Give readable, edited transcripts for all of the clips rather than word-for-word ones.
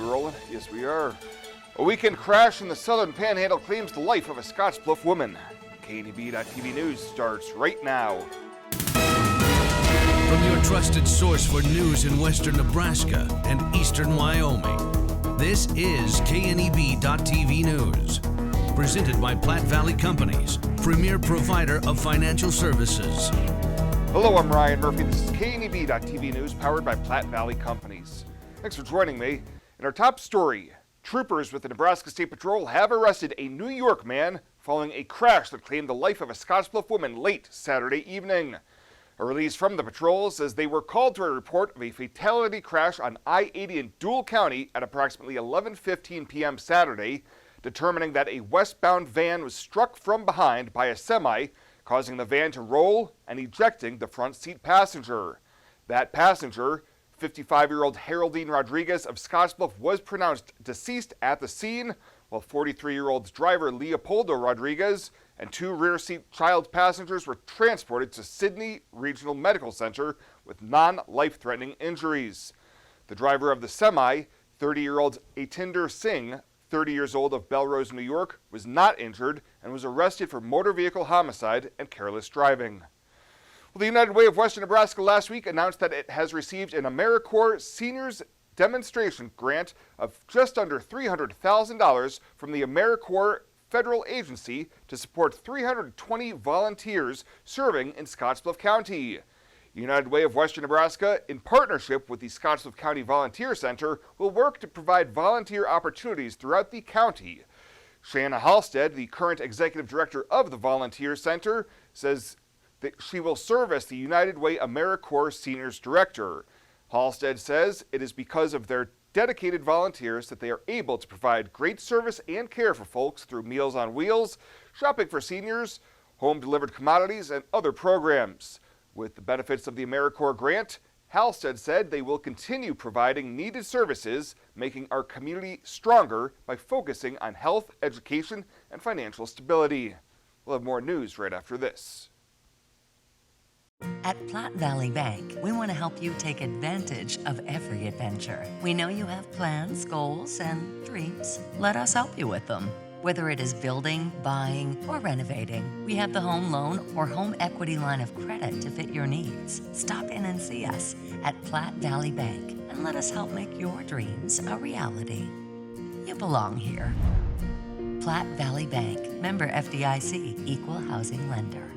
We rolling? Yes, we are. A weekend crash in the southern panhandle claims the life of a Scottsbluff woman. KNEB.TV News starts right now. From your trusted source for news in western Nebraska and eastern Wyoming, this is KNEB.TV News. Presented by Platte Valley Companies, premier provider of financial services. Hello, I'm Ryan Murphy. This is KNEB.TV News powered by Platte Valley Companies. Thanks for joining me. In our top story, troopers with the Nebraska State Patrol have arrested a New York man following a crash that claimed the life of a Scottsbluff woman late Saturday evening. A release from the patrol says they were called to a report of a fatality crash on I-80 in Deuel County at approximately 11:15 p.m. Saturday, determining that a westbound van was struck from behind by a semi, causing the van to roll and ejecting the front seat passenger. That passenger, 55-year-old Haroldine Rodriguez of Scottsbluff, was pronounced deceased at the scene, while 43-year-old driver Leopoldo Rodriguez and two rear seat child passengers were transported to Sidney Regional Medical Center with non-life-threatening injuries. The driver of the semi, 30-year-old Atinder Singh, 30 years old of Belrose, New York, was not injured and was arrested for motor vehicle homicide and careless driving. Well, the United Way of Western Nebraska last week announced that it has received an AmeriCorps Seniors Demonstration Grant of just under $300,000 from the AmeriCorps federal agency to support 320 volunteers serving in Scottsbluff County. United Way of Western Nebraska, in partnership with the Scottsbluff County Volunteer Center, will work to provide volunteer opportunities throughout the county. Shanna Halstead, the current executive director of the Volunteer Center, says that she will serve as the United Way AmeriCorps Seniors Director. Halstead says it is because of their dedicated volunteers that they are able to provide great service and care for folks through Meals on Wheels, shopping for seniors, home-delivered commodities, and other programs. With the benefits of the AmeriCorps grant, Halstead said they will continue providing needed services, making our community stronger by focusing on health, education, and financial stability. We'll have more news right after this. At Platte Valley Bank, we want to help you take advantage of every adventure. We know you have plans, goals, and dreams. Let us help you with them. Whether it is building, buying, or renovating, we have the home loan or home equity line of credit to fit your needs. Stop in and see us at Platte Valley Bank and let us help make your dreams a reality. You belong here. Platte Valley Bank, member FDIC, equal housing lender.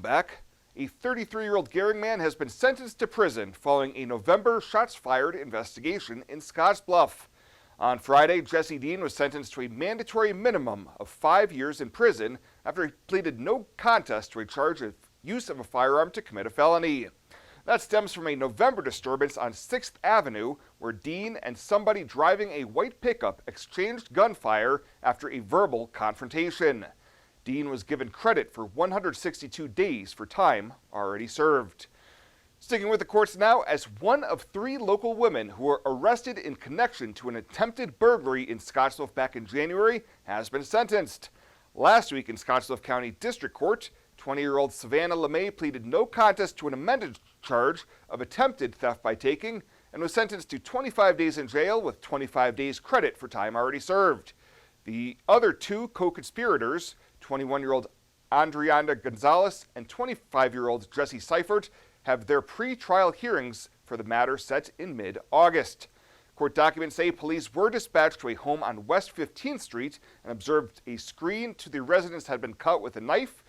Back. A 33-year-old Gering man has been sentenced to prison following a November shots fired investigation in Scottsbluff. On Friday, Jesse Dean was sentenced to a mandatory minimum of 5 years in prison after he pleaded no contest to a charge of use of a firearm to commit a felony. That stems from a November disturbance on 6th Avenue where Dean and somebody driving a white pickup exchanged gunfire after a verbal confrontation. Dean was given credit for 162 days for time already served. Sticking with the courts now, as one of 3 local women who were arrested in connection to an attempted burglary in Scottsbluff back in January has been sentenced. Last week in Scottsbluff County District Court, 20-year-old Savannah LeMay pleaded no contest to an amended charge of attempted theft by taking and was sentenced to 25 days in jail with 25 days credit for time already served. The other 2 co-conspirators, 21-year-old Andriana Gonzalez and 25-year-old Jesse Seifert, have their pre-trial hearings for the matter set in mid-August. Court documents say police were dispatched to a home on West 15th Street and observed a screen to the residence had been cut with a knife.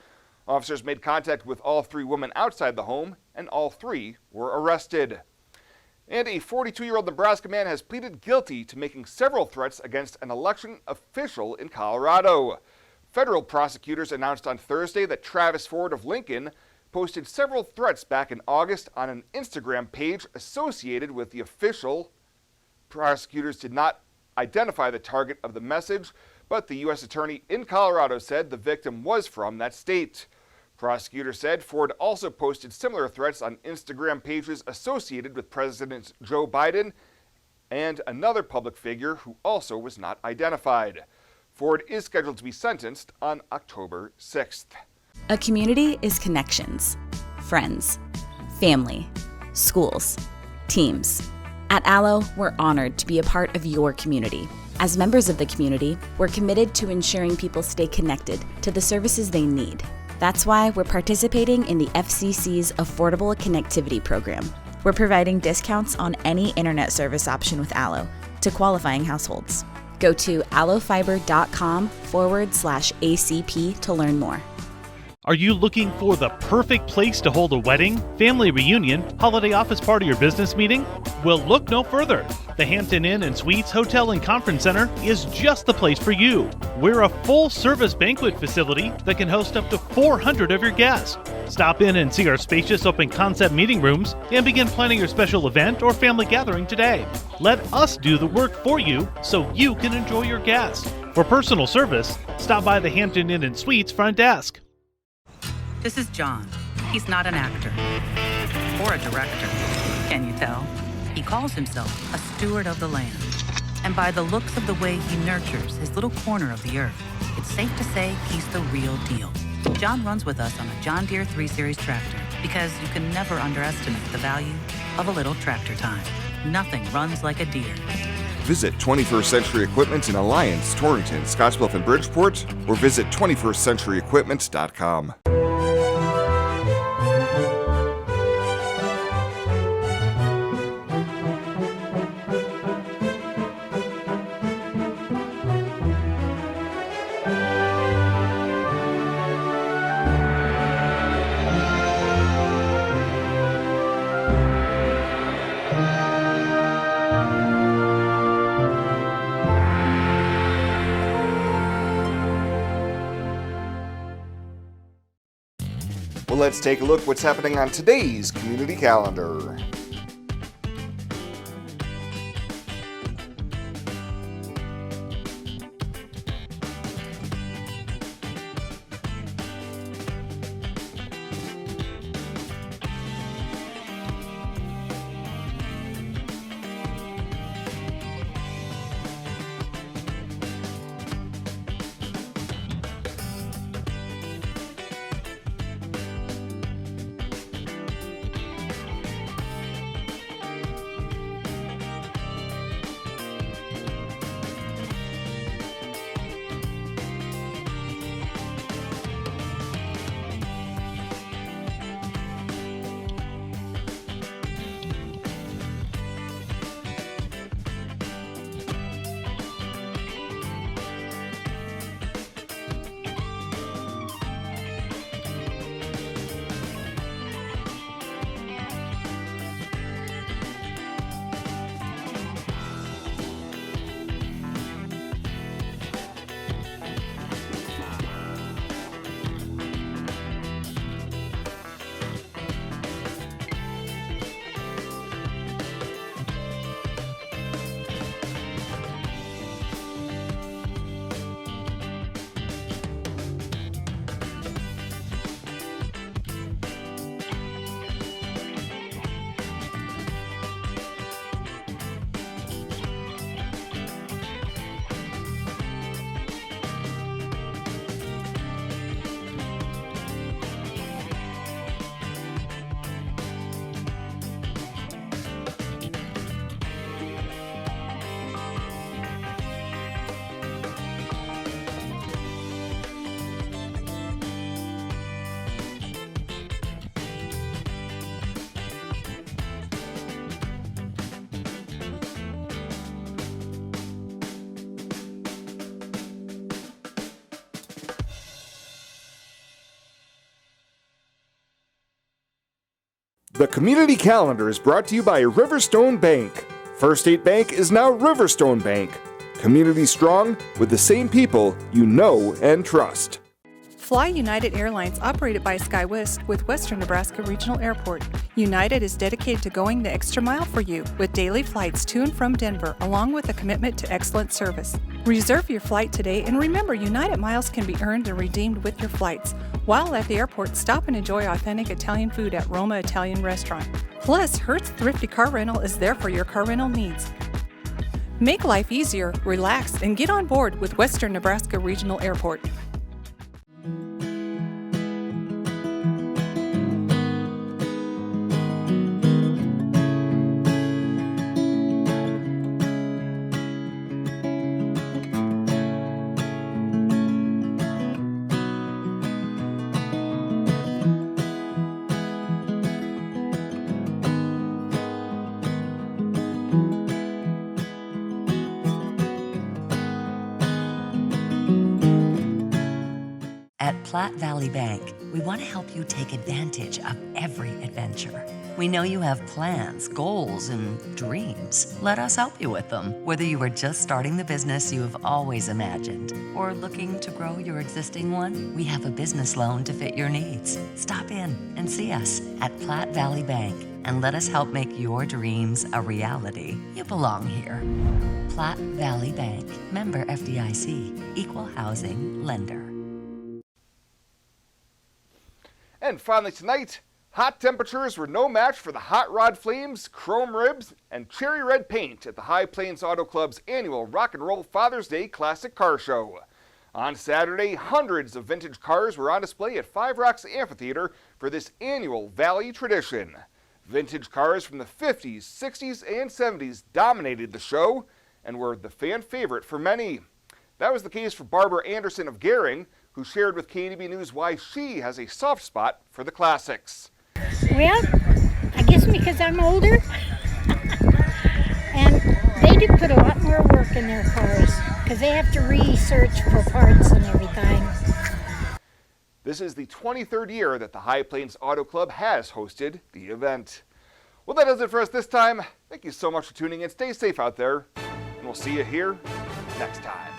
Officers made contact with all 3 women outside the home, and all 3 were arrested. And a 42-year-old Nebraska man has pleaded guilty to making several threats against an election official in Colorado. Federal prosecutors announced on Thursday that Travis Ford of Lincoln posted several threats back in August on an Instagram page associated with the official. Prosecutors did not identify the target of the message, but the U.S. attorney in Colorado said the victim was from that state. Prosecutors said Ford also posted similar threats on Instagram pages associated with President Joe Biden and another public figure who also was not identified. Ford is scheduled to be sentenced on October 6th. A community is connections, friends, family, schools, teams. At Allo, we're honored to be a part of your community. As members of the community, we're committed to ensuring people stay connected to the services they need. That's why we're participating in the FCC's Affordable Connectivity Program. We're providing discounts on any internet service option with Allo to qualifying households. Go to allofiber.com/ACP to learn more. Are you looking for the perfect place to hold a wedding, family reunion, holiday office party, or business meeting? Well, look no further. The Hampton Inn and Suites Hotel and Conference Center is just the place for you. We're a full-service banquet facility that can host up to 400 of your guests. Stop in and see our spacious open-concept meeting rooms and begin planning your special event or family gathering today. Let us do the work for you so you can enjoy your guests. For personal service, stop by the Hampton Inn and Suites front desk. This is John. He's not an actor or a director, can you tell? He calls himself a steward of the land. And by the looks of the way he nurtures his little corner of the earth, it's safe to say he's the real deal. John runs with us on a John Deere 3 Series tractor because you can never underestimate the value of a little tractor time. Nothing runs like a Deere. Visit 21st Century Equipment in Alliance, Torrington, Scottsbluff, and Bridgeport, or visit 21stcenturyequipment.com. Well, let's take a look what's happening on today's community calendar. The Community Calendar is brought to you by Riverstone Bank. First State Bank is now Riverstone Bank. Community strong with the same people you know and trust. Fly United Airlines, operated by SkyWest with Western Nebraska Regional Airport. United is dedicated to going the extra mile for you with daily flights to and from Denver, along with a commitment to excellent service. Reserve your flight today, and remember, United miles can be earned and redeemed with your flights. While at the airport, stop and enjoy authentic Italian food at Roma Italian Restaurant. Plus, Hertz Thrifty Car Rental is there for your car rental needs. Make life easier, relax, and get on board with Western Nebraska Regional Airport. At Platte Valley Bank, we want to help you take advantage of every adventure. We know you have plans, goals, and dreams. Let us help you with them. Whether you are just starting the business you have always imagined or looking to grow your existing one, we have a business loan to fit your needs. Stop in and see us at Platte Valley Bank and let us help make your dreams a reality. You belong here. Platte Valley Bank, member FDIC, equal housing lender. And finally tonight, hot temperatures were no match for the Hot Rod Flames, Chrome Ribs, and Cherry Red Paint at the High Plains Auto Club's annual Rock and Roll Father's Day Classic Car Show. On Saturday, hundreds of vintage cars were on display at Five Rocks Amphitheater for this annual Valley tradition. Vintage cars from the 50s, 60s, and 70s dominated the show and were the fan favorite for many. That was the case for Barbara Anderson of Gering, who shared with KNEB News why she has a soft spot for the classics. Well, I guess because I'm older, and they do put a lot more work in their cars, because they have to research for parts and everything. This is the 23rd year that the High Plains Auto Club has hosted the event. Well, that does it for us this time. Thank you so much for tuning in. Stay safe out there, and we'll see you here next time.